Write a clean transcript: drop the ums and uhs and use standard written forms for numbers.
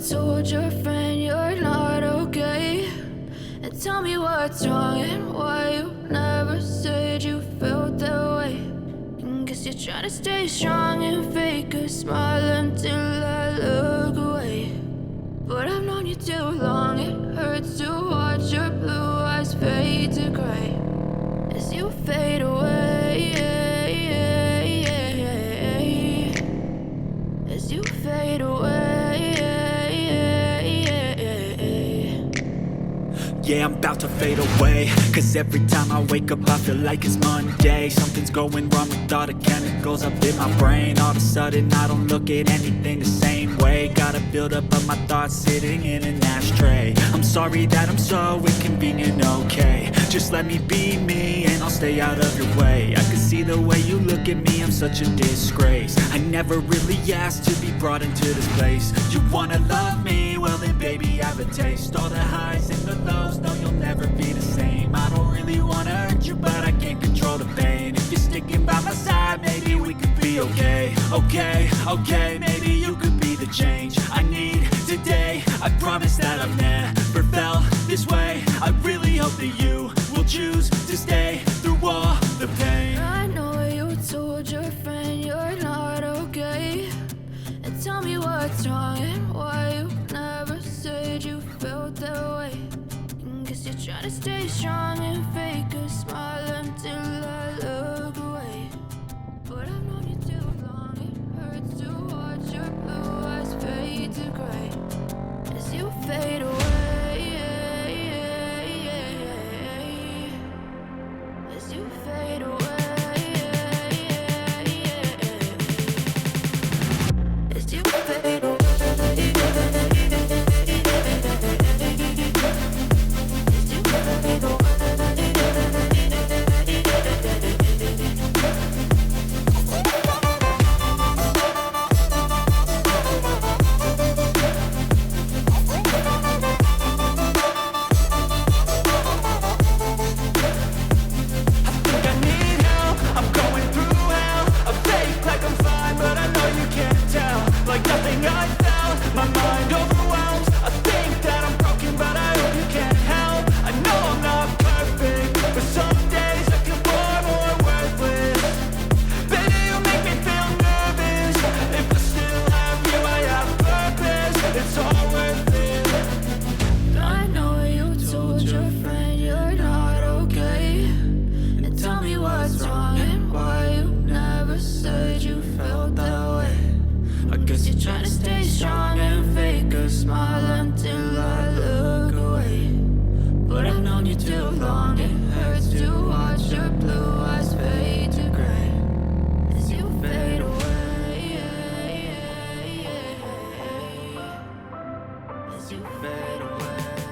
told your friend you're not okay? And tell me what's wrong and why you never said you felt that way. And guess you're trying to stay strong and fake a smile until I look away. But I've known you too long, it hurts to watch your blue eyes fade to gray as you fade away, as you fade away. Yeah, I'm about to fade away, cause every time I wake up I feel like it's Monday. Something's going wrong with all the chemicals up in my brain. All of a sudden I don't look at anything the same way. Got a build-up of my thoughts sitting in an ashtray. I'm sorry that I'm so inconvenient, okay? Just let me be me and I'll stay out of your way. I can see the way you look at me, I'm such a disgrace. I never really asked to be brought into this place. You wanna love me? Well then baby, have a taste. All the highs and the lows, no, you'll never be the same. I don't really wanna hurt you, but I can't control the pain. If you're sticking by my side, maybe we could be okay. Okay, maybe you could be the change I need today. I promise that I've never felt this way. I really hope that you will choose to stay through all the pain. I know you told your friend you're not okay. And tell me what's wrong and why you never said you felt that way. And guess you're trying to stay strong and fake a smile until I look away. But I've known you too long, it hurts to watch your blue eyes fade to gray as you fade away, as you fade away, as you fade away. You're trying to stay strong and fake a smile until I look away. But I've known you too long, it hurts to watch your blue eyes fade to gray as you fade away, as you fade away.